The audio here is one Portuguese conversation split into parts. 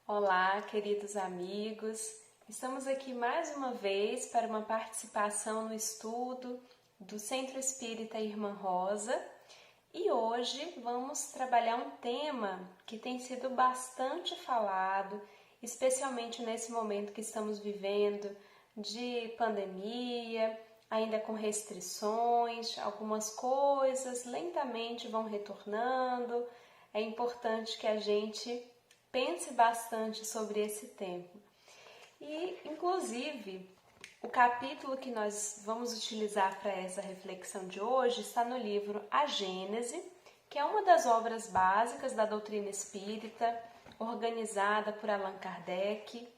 Olá, queridos amigos. Estamos aqui mais uma vez para uma participação no estudo do Centro Espírita Irmã Rosa e hoje vamos trabalhar um tema que tem sido bastante falado, especialmente nesse momento que estamos vivendo de pandemia, ainda com restrições, algumas coisas lentamente vão retornando. É importante que a gente pense bastante sobre esse tempo. E, inclusive, o capítulo que nós vamos utilizar para essa reflexão de hoje está no livro A Gênese, que é uma das obras básicas da doutrina espírita, organizada por Allan Kardec.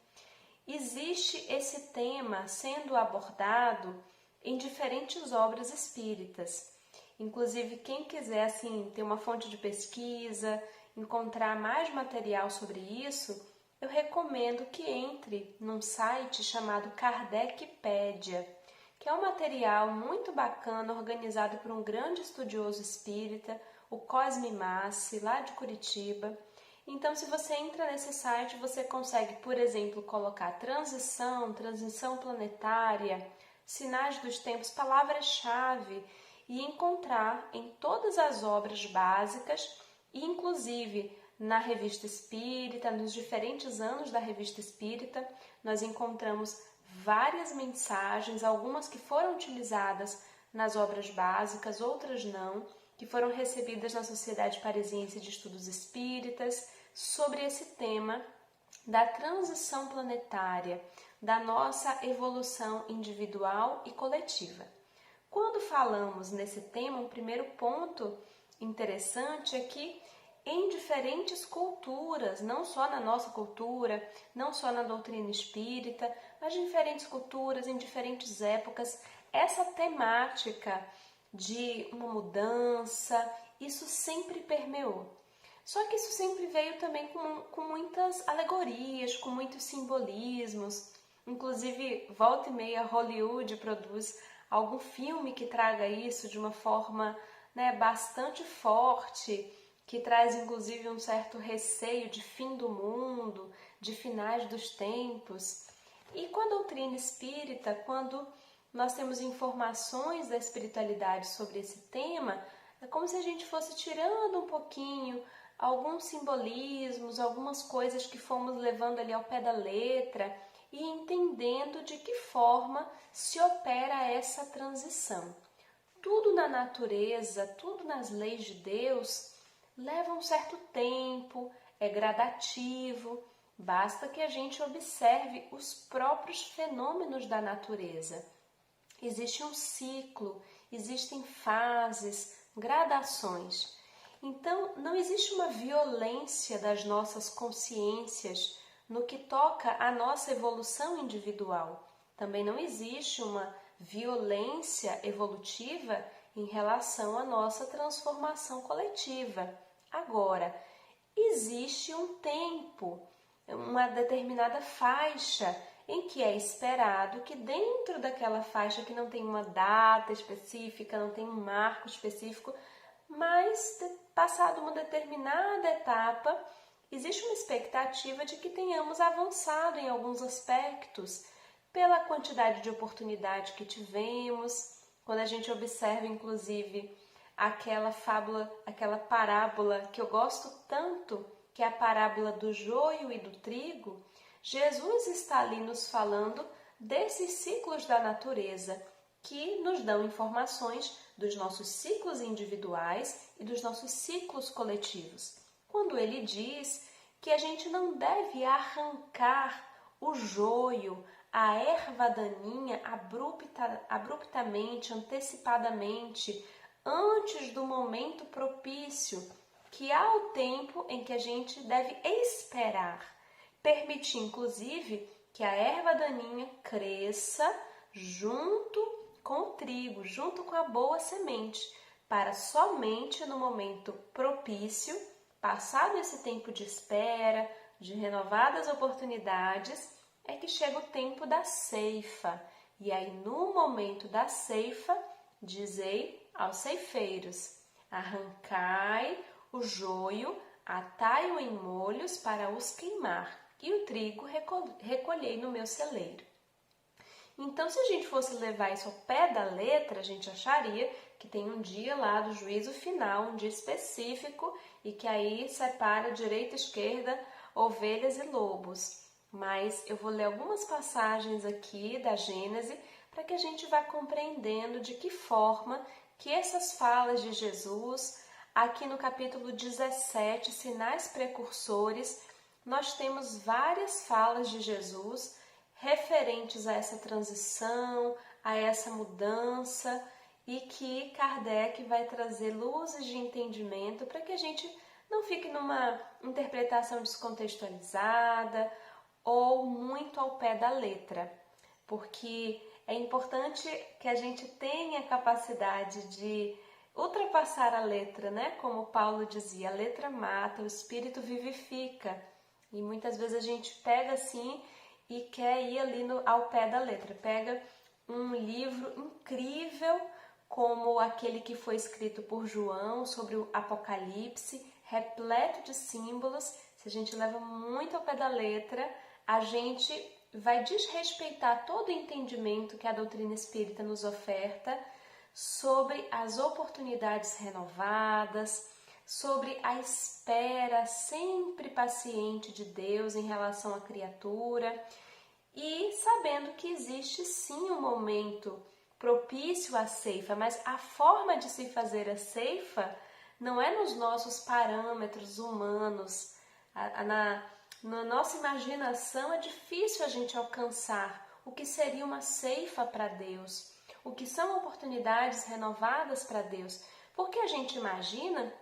Existe esse tema sendo abordado em diferentes obras espíritas. Inclusive, quem quiser assim ter uma fonte de pesquisa, encontrar mais material sobre isso, eu recomendo que entre num site chamado Kardecpédia, que é um material muito bacana organizado por um grande estudioso espírita, o Cosme Massi, lá de Curitiba. Então, se você entra nesse site, você consegue, por exemplo, colocar transição planetária, sinais dos tempos, palavras-chave e encontrar em todas as obras básicas, inclusive na Revista Espírita, nos diferentes anos da Revista Espírita, nós encontramos várias mensagens, algumas que foram utilizadas nas obras básicas, outras não, que foram recebidas na Sociedade Parisiense de Estudos Espíritas, sobre esse tema da transição planetária, da nossa evolução individual e coletiva. Quando falamos nesse tema, um primeiro ponto interessante é que em diferentes culturas, não só na nossa cultura, não só na doutrina espírita, mas em diferentes culturas, em diferentes épocas, essa temática de uma mudança, isso sempre permeou. Só que isso sempre veio também com muitas alegorias, com muitos simbolismos. Inclusive, volta e meia, Hollywood produz algum filme que traga isso de uma forma, bastante forte, que traz inclusive um certo receio de fim do mundo, de finais dos tempos. E com a doutrina espírita, quando nós temos informações da espiritualidade sobre esse tema, é como se a gente fosse tirando um pouquinho alguns simbolismos, algumas coisas que fomos levando ali ao pé da letra e entendendo de que forma se opera essa transição. Tudo na natureza, tudo nas leis de Deus leva um certo tempo, é gradativo, basta que a gente observe os próprios fenômenos da natureza. Existe um ciclo, existem fases, gradações. Então, não existe uma violência das nossas consciências no que toca à nossa evolução individual. Também não existe uma violência evolutiva em relação à nossa transformação coletiva. Agora, existe um tempo, uma determinada faixa em que é esperado que dentro daquela faixa que não tem uma data específica, não tem um marco específico, mas passado uma determinada etapa, existe uma expectativa de que tenhamos avançado em alguns aspectos pela quantidade de oportunidade que tivemos. Quando a gente observa, inclusive, aquela fábula, aquela parábola que eu gosto tanto, que é a parábola do joio e do trigo, Jesus está ali nos falando desses ciclos da natureza que nos dão informações dos nossos ciclos individuais e dos nossos ciclos coletivos. Quando ele diz que a gente não deve arrancar o joio, a erva daninha abruptamente, antecipadamente, antes do momento propício, que há o tempo em que a gente deve esperar, permitir inclusive que a erva daninha cresça junto com o trigo, junto com a boa semente, para somente no momento propício, passado esse tempo de espera, de renovadas oportunidades, é que chega o tempo da ceifa. E aí, no momento da ceifa, dizei aos ceifeiros: arrancai o joio, atai-o em molhos para os queimar. e o trigo recolhei no meu celeiro. Então, se a gente fosse levar isso ao pé da letra, a gente acharia que tem um dia lá do juízo final, um dia específico, e que aí separa direita e esquerda, ovelhas e lobos. Mas eu vou ler algumas passagens aqui da Gênese para que a gente vá compreendendo de que forma que essas falas de Jesus, aqui no capítulo 17, Sinais Precursores, nós temos várias falas de Jesus referentes a essa transição, a essa mudança, e que Kardec vai trazer luzes de entendimento para que a gente não fique numa interpretação descontextualizada ou muito ao pé da letra, porque é importante que a gente tenha capacidade de ultrapassar a letra, né? Como Paulo dizia, a letra mata, o espírito vivifica. E muitas vezes a gente pega assim e quer ir ali ao pé da letra. Pega um livro incrível, como aquele que foi escrito por João sobre o Apocalipse, repleto de símbolos. Se a gente leva muito ao pé da letra, a gente vai desrespeitar todo o entendimento que a doutrina espírita nos oferta sobre as oportunidades renovadas, sobre a espera sempre paciente de Deus em relação à criatura, e sabendo que existe sim um momento propício à ceifa, mas a forma de se fazer a ceifa não é nos nossos parâmetros humanos. Na nossa imaginação é difícil a gente alcançar o que seria uma ceifa para Deus, o que são oportunidades renovadas para Deus, porque a gente imagina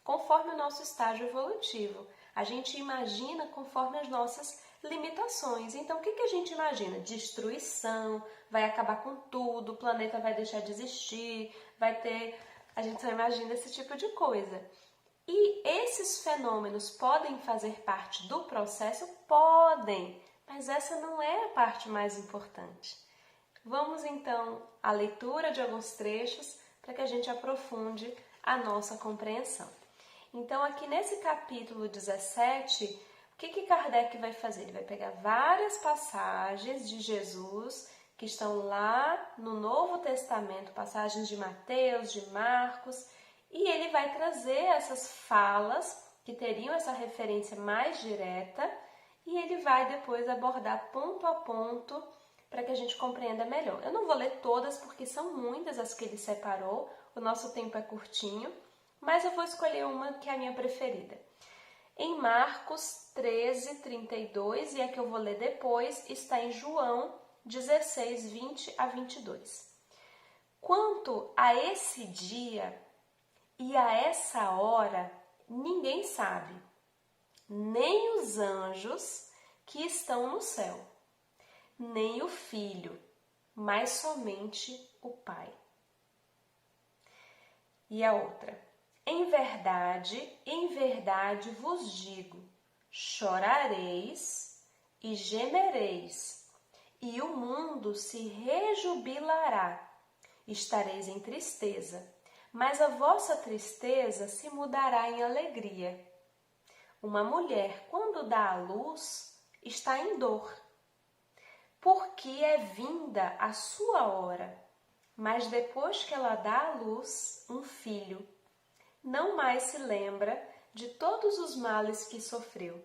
conforme o nosso estágio evolutivo, a gente imagina conforme as nossas limitações. Então, o que a gente imagina? Destruição, vai acabar com tudo, o planeta vai deixar de existir, a gente só imagina esse tipo de coisa. E esses fenômenos podem fazer parte do processo? Podem, mas essa não é a parte mais importante. Vamos então à leitura de alguns trechos para que a gente aprofunde a nossa compreensão. Então, aqui nesse capítulo 17, o que Kardec vai fazer? Ele vai pegar várias passagens de Jesus que estão lá no Novo Testamento, passagens de Mateus, de Marcos, e ele vai trazer essas falas que teriam essa referência mais direta, e ele vai depois abordar ponto a ponto para que a gente compreenda melhor. Eu não vou ler todas porque são muitas as que ele separou, o nosso tempo é curtinho, mas eu vou escolher uma que é a minha preferida. Em Marcos 13, 32, e a que eu vou ler depois, está em João 16, 20 a 22. Quanto a esse dia e a essa hora, ninguém sabe, nem os anjos que estão no céu, nem o Filho, mas somente o Pai. E a outra: em verdade vos digo, chorareis e gemereis, e o mundo se rejubilará. Estareis em tristeza, mas a vossa tristeza se mudará em alegria. Uma mulher, quando dá à luz, está em dor, porque é vinda a sua hora. Mas depois que ela dá à luz um filho, não mais se lembra de todos os males que sofreu,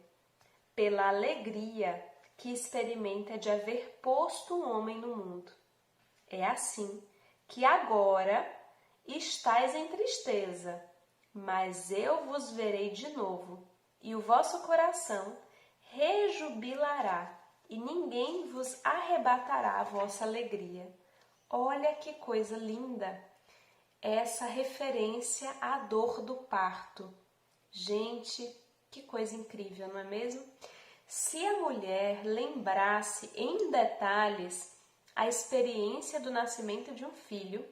pela alegria que experimenta de haver posto um homem no mundo. É assim que agora estáis em tristeza, mas eu vos verei de novo, e o vosso coração rejubilará, e ninguém vos arrebatará a vossa alegria. Olha que coisa linda! Essa referência à dor do parto. Gente, que coisa incrível, não é mesmo? Se a mulher lembrasse em detalhes a experiência do nascimento de um filho,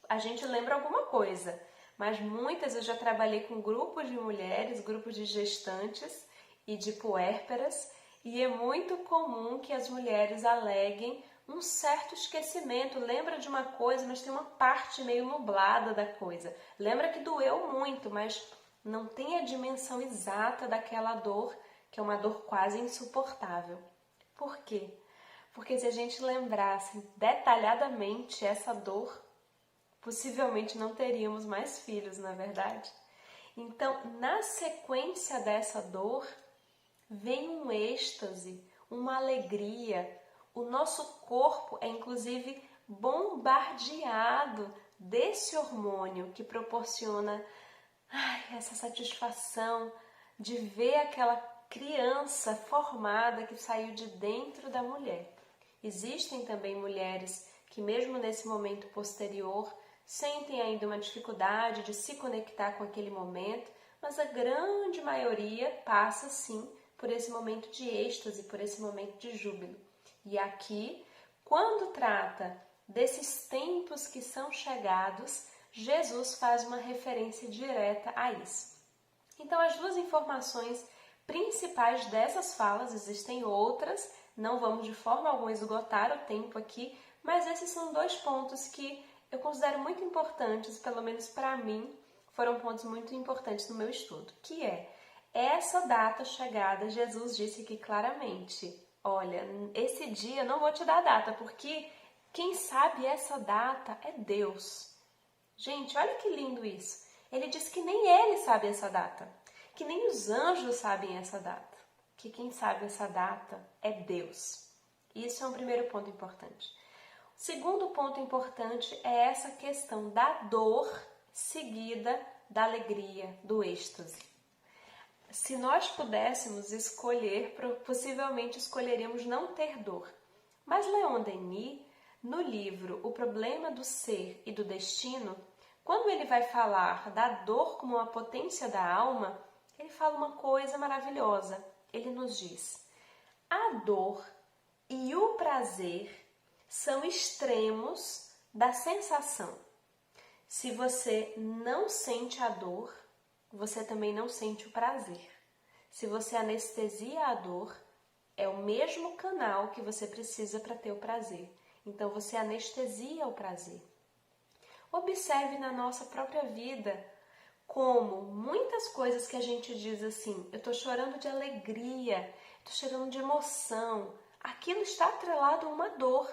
a gente lembra alguma coisa, mas muitas eu já trabalhei com grupos de mulheres, grupos de gestantes e de puérperas, e é muito comum que as mulheres aleguem um certo esquecimento, lembra de uma coisa, mas tem uma parte meio nublada da coisa. Lembra que doeu muito, mas não tem a dimensão exata daquela dor que é uma dor quase insuportável. Por quê? Porque se a gente lembrasse detalhadamente essa dor, possivelmente não teríamos mais filhos, não é verdade? Então, na sequência dessa dor, vem um êxtase, uma alegria. O nosso corpo é inclusive bombardeado desse hormônio que proporciona essa satisfação de ver aquela criança formada que saiu de dentro da mulher. Existem também mulheres que mesmo nesse momento posterior sentem ainda uma dificuldade de se conectar com aquele momento, mas a grande maioria passa sim por esse momento de êxtase, por esse momento de júbilo. E aqui, quando trata desses tempos que são chegados, Jesus faz uma referência direta a isso. Então, as duas informações principais dessas falas, existem outras, não vamos de forma alguma esgotar o tempo aqui, mas esses são dois pontos que eu considero muito importantes, pelo menos para mim, foram pontos muito importantes no meu estudo, que é essa data chegada. Jesus disse aqui claramente, olha, esse dia eu não vou te dar a data, porque quem sabe essa data é Deus. Gente, olha que lindo isso. Ele disse que nem ele sabe essa data, que nem os anjos sabem essa data, que quem sabe essa data é Deus. Isso é um primeiro ponto importante. O segundo ponto importante é essa questão da dor seguida da alegria, do êxtase. Se nós pudéssemos escolher, possivelmente escolheríamos não ter dor. Mas Leon Denis, no livro O Problema do Ser e do Destino, quando ele vai falar da dor como uma potência da alma, ele fala uma coisa maravilhosa. Ele nos diz: a dor e o prazer são extremos da sensação. Se você não sente a dor, você também não sente o prazer. Se você anestesia a dor, é o mesmo canal que você precisa para ter o prazer. Então você anestesia o prazer. Observe na nossa própria vida como muitas coisas que a gente diz assim, eu estou chorando de alegria, estou chorando de emoção, aquilo está atrelado a uma dor.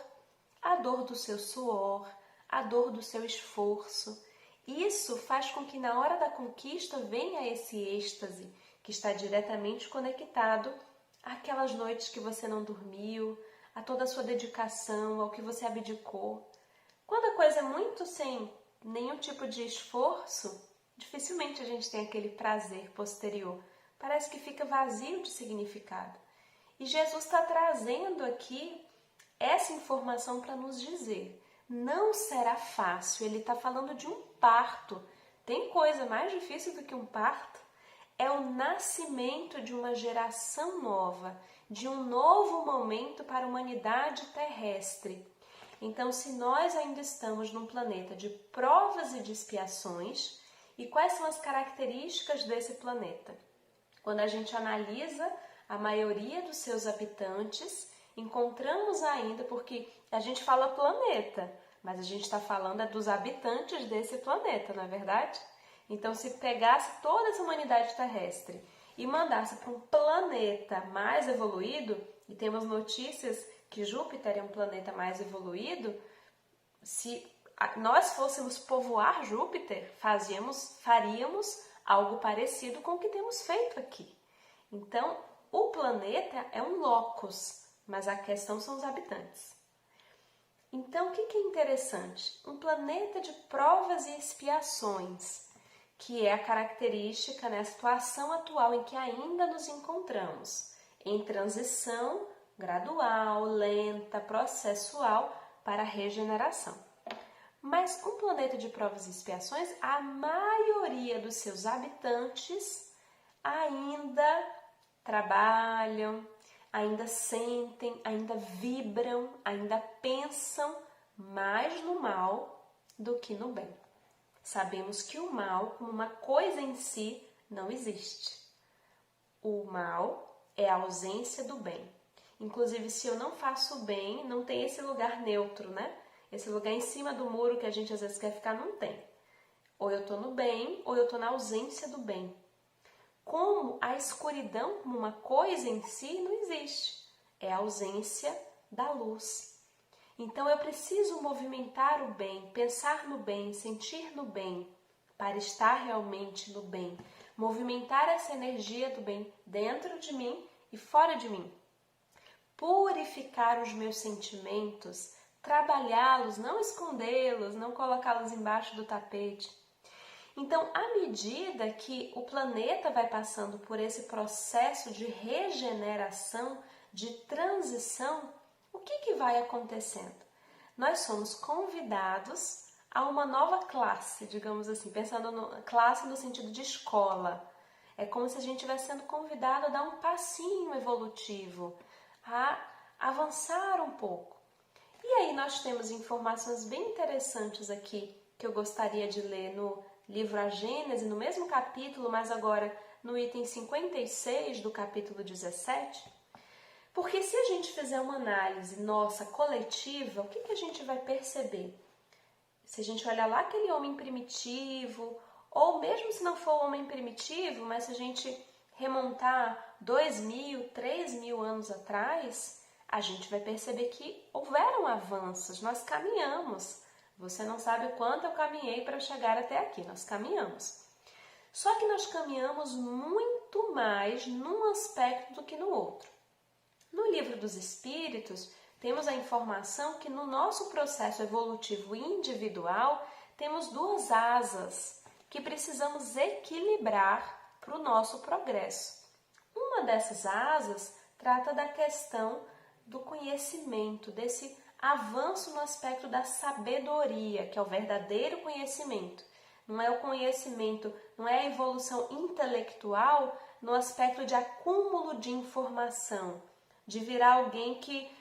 A dor do seu suor, a dor do seu esforço. Isso faz com que na hora da conquista venha esse êxtase, que está diretamente conectado àquelas noites que você não dormiu, a toda a sua dedicação, ao que você abdicou. Quando a coisa é muito sem nenhum tipo de esforço, dificilmente a gente tem aquele prazer posterior. Parece que fica vazio de significado. E Jesus está trazendo aqui essa informação para nos dizer, não será fácil. Ele está falando de um parto. Tem coisa mais difícil do que um parto? É o nascimento de uma geração nova, de um novo momento para a humanidade terrestre. Então, se nós ainda estamos num planeta de provas e de expiações, e quais são as características desse planeta? Quando a gente analisa a maioria dos seus habitantes, encontramos ainda, porque a gente fala planeta, mas a gente está falando dos habitantes desse planeta, não é verdade? Então, se pegasse toda essa humanidade terrestre e mandasse para um planeta mais evoluído, e temos notícias que Júpiter é um planeta mais evoluído, se nós fôssemos povoar Júpiter, faríamos algo parecido com o que temos feito aqui. Então, o planeta é um locus, mas a questão são os habitantes. Então, o que é interessante? Um planeta de provas e expiações, que é a característica, a situação atual em que ainda nos encontramos, em transição gradual, lenta, processual para a regeneração. Mas um planeta de provas e expiações, a maioria dos seus habitantes ainda trabalham, ainda sentem, ainda vibram, ainda pensam mais no mal do que no bem. Sabemos que o mal, como uma coisa em si, não existe. O mal é a ausência do bem. Inclusive, se eu não faço o bem, não tem esse lugar neutro, né? Esse lugar em cima do muro que a gente às vezes quer ficar, não tem. Ou eu estou no bem, ou eu estou na ausência do bem. como a escuridão como uma coisa em si não existe. É a ausência da luz. Então eu preciso movimentar o bem, pensar no bem, sentir no bem, para estar realmente no bem. Movimentar essa energia do bem dentro de mim e fora de mim. Purificar os meus sentimentos, trabalhá-los, não escondê-los, não colocá-los embaixo do tapete. Então, à medida que o planeta vai passando por esse processo de regeneração, de transição, o que vai acontecendo? Nós somos convidados a uma nova classe, digamos assim, pensando classe no sentido de escola. É como se a gente estivesse sendo convidado a dar um passinho evolutivo, a avançar um pouco. E aí nós temos informações bem interessantes aqui que eu gostaria de ler no livro A Gênese, no mesmo capítulo, mas agora no item 56 do capítulo 17. Porque se a gente fizer uma análise nossa coletiva, o que a gente vai perceber? Se a gente olhar lá aquele homem primitivo, ou mesmo se não for o homem primitivo, mas se a gente remontar 2.000, 3.000 anos atrás, a gente vai perceber que houveram avanços, nós caminhamos. Você não sabe o quanto eu caminhei para chegar até aqui, nós caminhamos. Só que nós caminhamos muito mais num aspecto do que no outro. No Livro dos Espíritos, temos a informação que no nosso processo evolutivo individual, temos duas asas que precisamos equilibrar para o nosso progresso. Uma dessas asas trata da questão do conhecimento, desse avanço no aspecto da sabedoria, que é o verdadeiro conhecimento. Não é o conhecimento, não é a evolução intelectual no aspecto de acúmulo de informação, de virar alguém que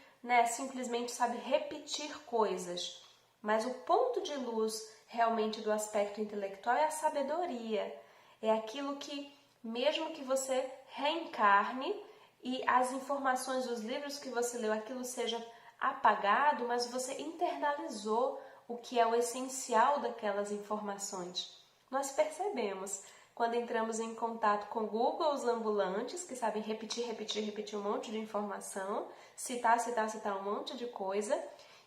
simplesmente sabe repetir coisas. Mas o ponto de luz realmente do aspecto intelectual é a sabedoria. É aquilo que, mesmo que você reencarne e as informações dos livros que você leu, aquilo seja apagado, mas você internalizou o que é o essencial daquelas informações. Nós percebemos quando entramos em contato com Googles ambulantes, que sabem repetir um monte de informação, citar um monte de coisa,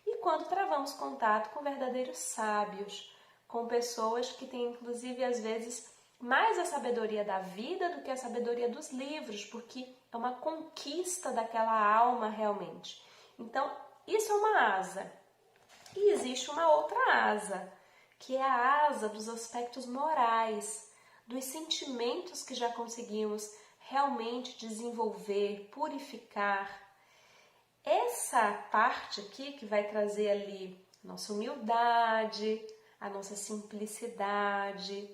e quando travamos contato com verdadeiros sábios, com pessoas que têm, inclusive, às vezes, mais a sabedoria da vida do que a sabedoria dos livros, porque é uma conquista daquela alma realmente. Então, isso é uma asa. E existe uma outra asa, que é a asa dos aspectos morais, dos sentimentos que já conseguimos realmente desenvolver, purificar. Essa parte aqui que vai trazer ali a nossa humildade, a nossa simplicidade,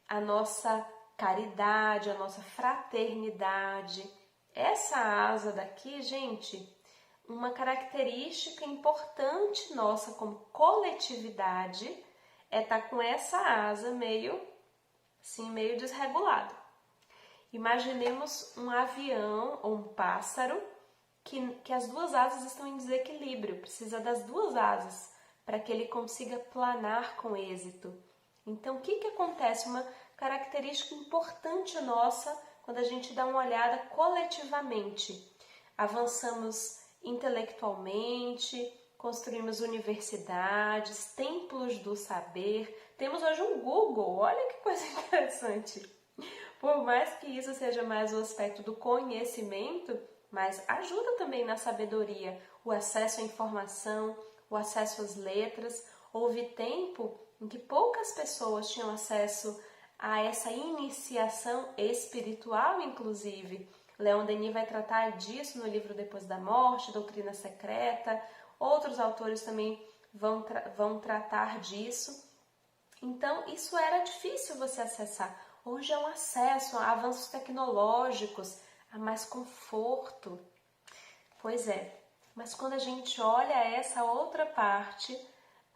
a nossa caridade, a nossa fraternidade. Essa asa daqui, gente, uma característica importante nossa como coletividade é estar com essa asa meio desregulada. Imaginemos um avião ou um pássaro que as duas asas estão em desequilíbrio, precisa das duas asas para que ele consiga planar com êxito. Então, o que acontece? Uma característica importante nossa quando a gente dá uma olhada coletivamente. Avançamos intelectualmente, construímos universidades, templos do saber. Temos hoje um Google, olha que coisa interessante. Por mais que isso seja mais o aspecto do conhecimento, mas ajuda também na sabedoria, o acesso à informação, o acesso às letras. Houve tempo em que poucas pessoas tinham acesso a essa iniciação espiritual, inclusive. Leon Denis vai tratar disso no livro Depois da Morte, Doutrina Secreta. Outros autores também vão tratar disso. Então, isso era difícil você acessar. Hoje é um acesso a avanços tecnológicos, a mais conforto. Pois é, mas quando a gente olha essa outra parte,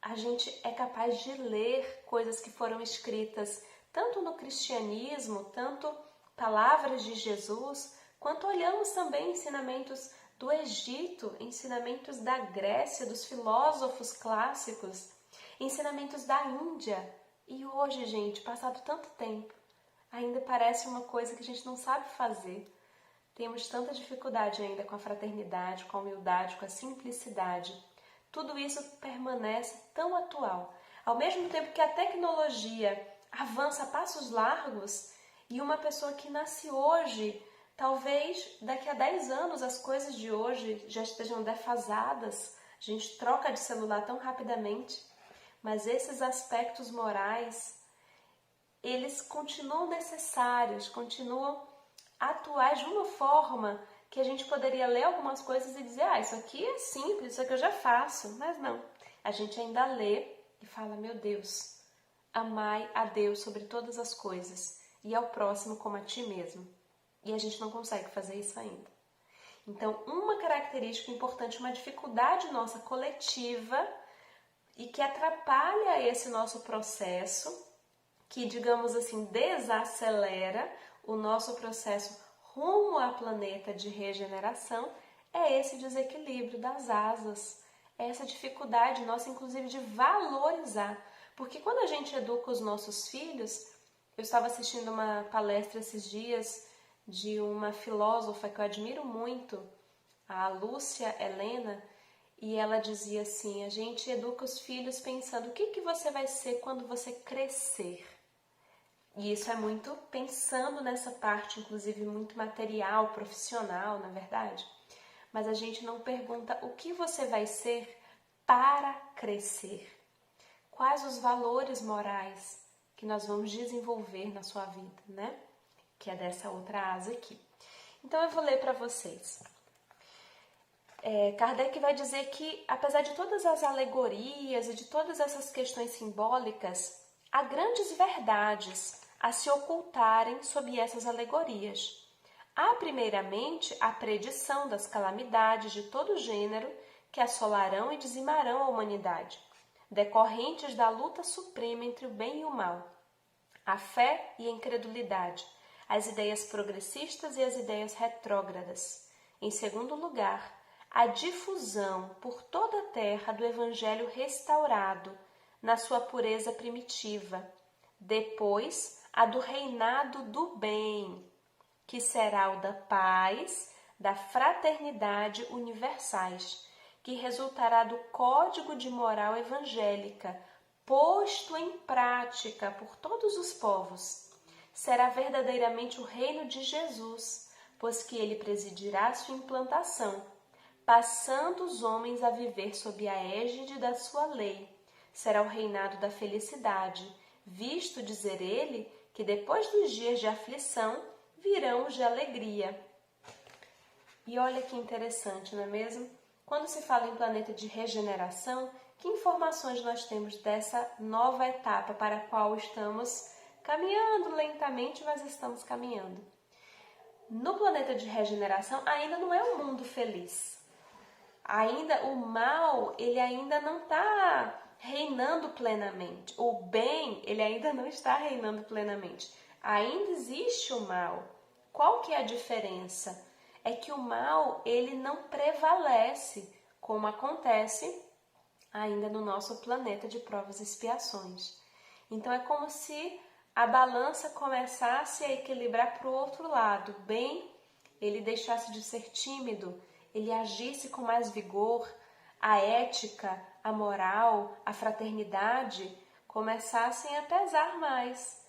a gente é capaz de ler coisas que foram escritas tanto no cristianismo, tanto palavras de Jesus, quanto olhamos também ensinamentos do Egito, ensinamentos da Grécia, dos filósofos clássicos, ensinamentos da Índia. E hoje, gente, passado tanto tempo, ainda parece uma coisa que a gente não sabe fazer. Temos tanta dificuldade ainda com a fraternidade, com a humildade, com a simplicidade. Tudo isso permanece tão atual. Ao mesmo tempo que a tecnologia avança a passos largos e uma pessoa que nasce hoje, talvez daqui a 10 anos as coisas de hoje já estejam defasadas, a gente troca de celular tão rapidamente, mas esses aspectos morais, eles continuam necessários, continuam atuais de uma forma que a gente poderia ler algumas coisas e dizer, isso aqui é simples, isso aqui eu já faço, mas não. A gente ainda lê e fala, meu Deus, amai a Deus sobre todas as coisas e ao próximo como a ti mesmo. E a gente não consegue fazer isso ainda. Então, uma característica importante, uma dificuldade nossa coletiva e que atrapalha esse nosso processo, que, digamos assim, desacelera o nosso processo rumo ao planeta de regeneração, é esse desequilíbrio das asas, é essa dificuldade nossa, inclusive, de valorizar. Porque quando a gente educa os nossos filhos, eu estava assistindo uma palestra esses dias de uma filósofa que eu admiro muito, a Lúcia Helena, e ela dizia assim, a gente educa os filhos pensando o que você vai ser quando você crescer. E isso é muito pensando nessa parte, inclusive muito material, profissional, na verdade. Mas a gente não pergunta o que você vai ser para crescer. Quais os valores morais que nós vamos desenvolver na sua vida, né? Que é dessa outra asa aqui. Então eu vou ler para vocês. Kardec vai dizer que, apesar de todas as alegorias e de todas essas questões simbólicas, há grandes verdades a se ocultarem sob essas alegorias. Há, primeiramente, a predição das calamidades de todo gênero que assolarão e dizimarão a humanidade, decorrentes da luta suprema entre o bem e o mal, a fé e a incredulidade, as ideias progressistas e as ideias retrógradas. Em segundo lugar, a difusão por toda a terra do Evangelho restaurado, na sua pureza primitiva. Depois, a do reinado do bem, que será o da paz, da fraternidade universais, que resultará do código de moral evangélica, posto em prática por todos os povos. Será verdadeiramente o reino de Jesus, pois que ele presidirá sua implantação, passando os homens a viver sob a égide da sua lei. Será o reinado da felicidade, visto, dizer ele, que depois dos dias de aflição virão os de alegria. E olha que interessante, não é mesmo? Quando se fala em planeta de regeneração, que informações nós temos dessa nova etapa para a qual estamos caminhando lentamente, mas estamos caminhando? No planeta de regeneração ainda não é um mundo feliz. Ainda o mal, ele ainda não está reinando plenamente. O bem, ele ainda não está reinando plenamente. Ainda existe o mal. Qual que é a diferença? É que o mal, ele não prevalece, como acontece ainda no nosso planeta de provas e expiações. Então é como se a balança começasse a equilibrar para o outro lado. O bem, ele deixasse de ser tímido, ele agisse com mais vigor, a ética, a moral, a fraternidade começassem a pesar mais.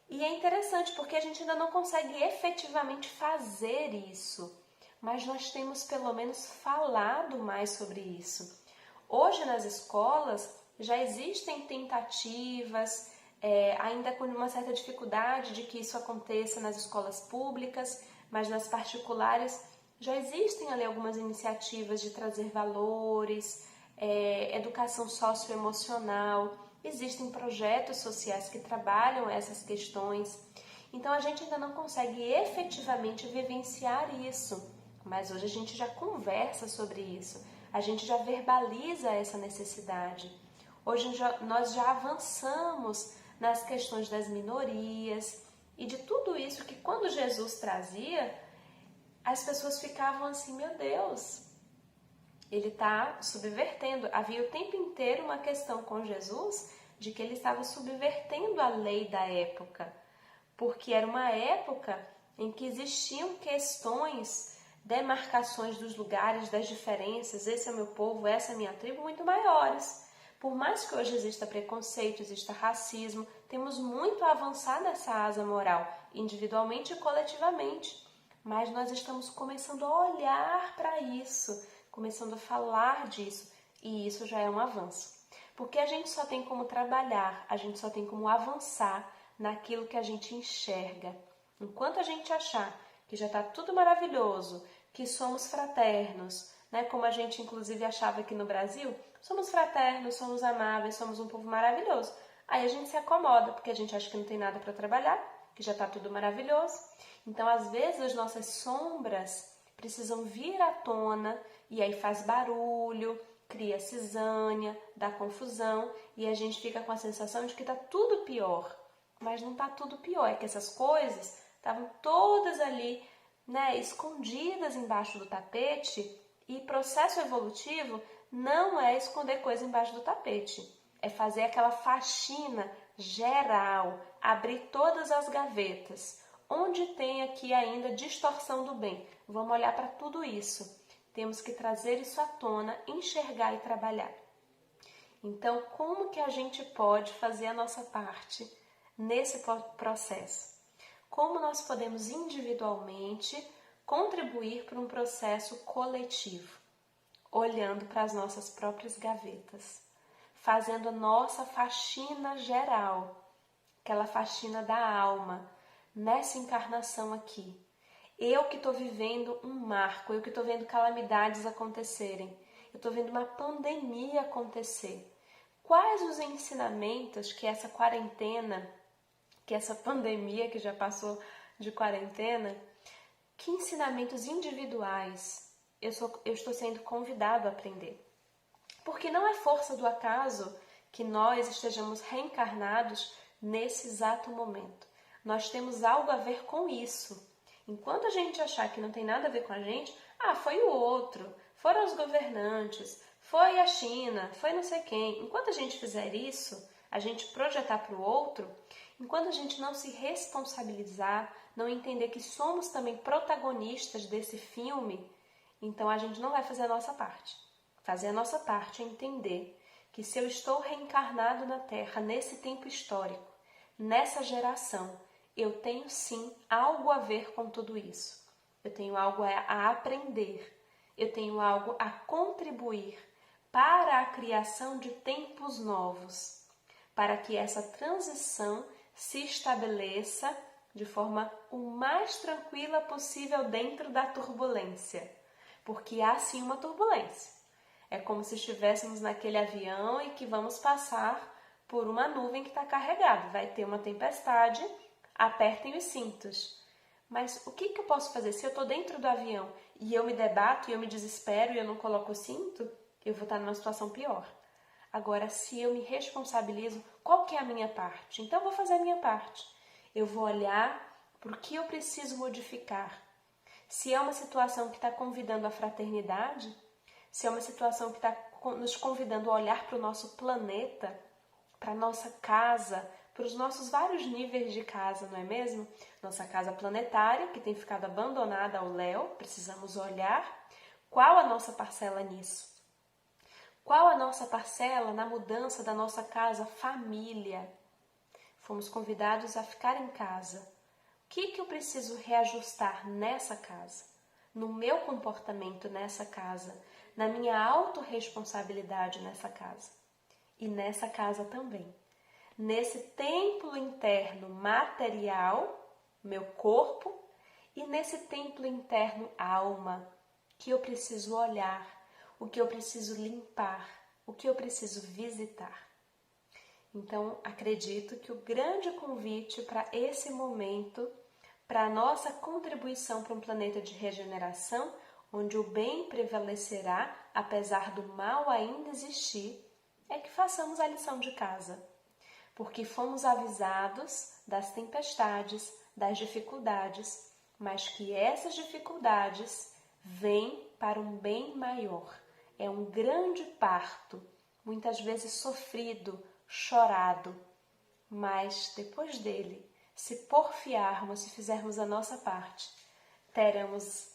E é interessante porque a gente ainda não consegue efetivamente fazer isso, mas nós temos pelo menos falado mais sobre isso. Hoje nas escolas já existem tentativas, ainda com uma certa dificuldade de que isso aconteça nas escolas públicas, mas nas particulares já existem ali algumas iniciativas de trazer valores, educação socioemocional, existem projetos sociais que trabalham essas questões. Então a gente ainda não consegue efetivamente vivenciar isso, mas hoje a gente já conversa sobre isso, a gente já verbaliza essa necessidade. Hoje nós já avançamos nas questões das minorias e de tudo isso que quando Jesus trazia, as pessoas ficavam assim, meu Deus, ele está subvertendo. Havia o tempo inteiro uma questão com Jesus de que ele estava subvertendo a lei da época. porque era uma época em que existiam questões, demarcações dos lugares, das diferenças, esse é o meu povo, essa é a minha tribo, muito maiores. Por mais que hoje exista preconceito, exista racismo, temos muito a avançar nessa asa moral, individualmente e coletivamente. Mas nós estamos começando a olhar para isso, começando a falar disso, e isso já é um avanço. Porque a gente só tem como trabalhar, a gente só tem como avançar naquilo que a gente enxerga. Enquanto a gente achar que já está tudo maravilhoso, que somos fraternos, né? Como a gente inclusive achava aqui no Brasil, somos fraternos, somos amáveis, somos um povo maravilhoso. Aí a gente se acomoda, porque a gente acha que não tem nada para trabalhar, que já está tudo maravilhoso. Então, às vezes, as nossas sombras precisam vir à tona e aí faz barulho, cria cisânia, dá confusão e a gente fica com a sensação de que está tudo pior. Mas não está tudo pior, é que essas coisas estavam todas ali, né, escondidas embaixo do tapete, e processo evolutivo não é esconder coisa embaixo do tapete, é fazer aquela faxina geral, abrir todas as gavetas. Onde tem aqui ainda distorção do bem? Vamos olhar para tudo isso. Temos que trazer isso à tona, enxergar e trabalhar. Então, como que a gente pode fazer a nossa parte nesse processo? Como nós podemos individualmente contribuir para um processo coletivo? Olhando para as nossas próprias gavetas, fazendo a nossa faxina geral, aquela faxina da alma, nessa encarnação aqui. Eu que estou vivendo um marco, eu que estou vendo calamidades acontecerem, eu estou vendo uma pandemia acontecer. Quais os ensinamentos que essa quarentena, que essa pandemia que já passou de quarentena, que ensinamentos individuais eu estou sendo convidado a aprender? Porque não é força do acaso que nós estejamos reencarnados nesse exato momento. Nós temos algo a ver com isso. Enquanto a gente achar que não tem nada a ver com a gente, foi o outro, foram os governantes, foi a China, foi não sei quem. Enquanto a gente fizer isso, a gente projetar para o outro, enquanto a gente não se responsabilizar, não entender que somos também protagonistas desse filme, então a gente não vai fazer a nossa parte. Fazer a nossa parte é entender que se eu estou reencarnado na Terra nesse tempo histórico, nessa geração, eu tenho sim algo a ver com tudo isso. Eu tenho algo a aprender, eu tenho algo a contribuir para a criação de tempos novos, para que essa transição se estabeleça de forma o mais tranquila possível dentro da turbulência, porque há sim uma turbulência. É como se estivéssemos naquele avião e que vamos passar por uma nuvem que está carregada. Vai ter uma tempestade, apertem os cintos. Mas o que eu posso fazer? Se eu estou dentro do avião e eu me debato e eu me desespero e eu não coloco o cinto, eu vou estar numa situação pior. Agora, se eu me responsabilizo, qual que é a minha parte? Então, eu vou fazer a minha parte. Eu vou olhar para o que eu preciso modificar. Se é uma situação que está convidando à fraternidade, se é uma situação que está nos convidando a olhar para o nosso planeta, para a nossa casa, para os nossos vários níveis de casa, não é mesmo? Nossa casa planetária, que tem ficado abandonada ao léu, precisamos olhar qual a nossa parcela nisso. Qual a nossa parcela na mudança da nossa casa família? Fomos convidados a ficar em casa. O que eu preciso reajustar nessa casa? No meu comportamento nessa casa? Na minha autorresponsabilidade nessa casa? E nessa casa também. Nesse templo interno material, meu corpo, e nesse templo interno alma, que eu preciso olhar, o que eu preciso limpar, o que eu preciso visitar. Então, acredito que o grande convite para esse momento, para a nossa contribuição para um planeta de regeneração, onde o bem prevalecerá, apesar do mal ainda existir, é que façamos a lição de casa. Porque fomos avisados das tempestades, das dificuldades, mas que essas dificuldades vêm para um bem maior. É um grande parto, muitas vezes sofrido, chorado, mas depois dele se porfiarmos, se fizermos a nossa parte, teremos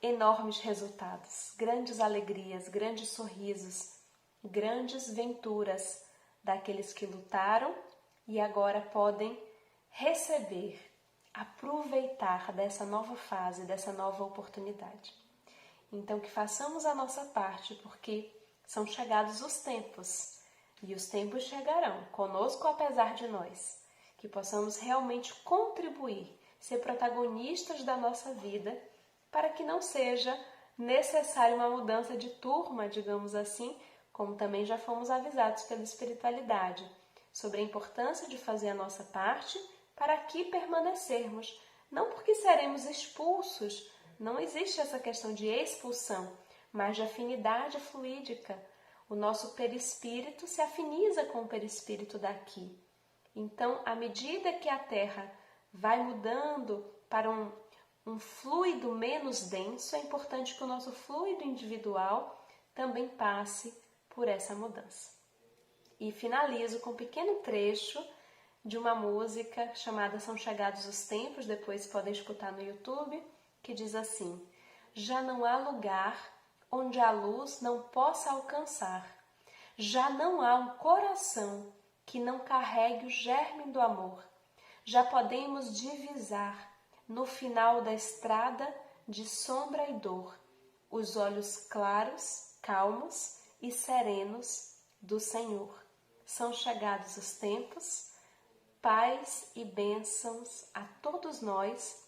enormes resultados, grandes alegrias, grandes sorrisos, grandes venturas daqueles que lutaram e agora podem receber, aproveitar dessa nova fase, dessa nova oportunidade. Então, que façamos a nossa parte, porque são chegados os tempos, e os tempos chegarão, conosco apesar de nós. Que possamos realmente contribuir, ser protagonistas da nossa vida, para que não seja necessária uma mudança de turma, digamos assim, como também já fomos avisados pela espiritualidade, sobre a importância de fazer a nossa parte para aqui permanecermos, não porque seremos expulsos, não existe essa questão de expulsão, mas de afinidade fluídica. O nosso perispírito se afiniza com o perispírito daqui. Então, à medida que a Terra vai mudando para um fluido menos denso, é importante que o nosso fluido individual também passe por essa mudança. E finalizo com um pequeno trecho de uma música chamada São Chegados os Tempos, depois podem escutar no YouTube, que diz assim: já não há lugar onde a luz não possa alcançar, já não há um coração que não carregue o germe do amor, já podemos divisar no final da estrada de sombra e dor os olhos claros, calmos e serenos do Senhor. São chegados os tempos, paz e bênçãos a todos nós.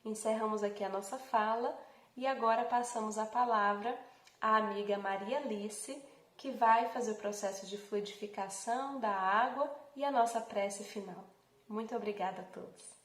Encerramos aqui a nossa fala e agora passamos a palavra à amiga Maria Alice, que vai fazer o processo de fluidificação da água e a nossa prece final. Muito obrigada a todos.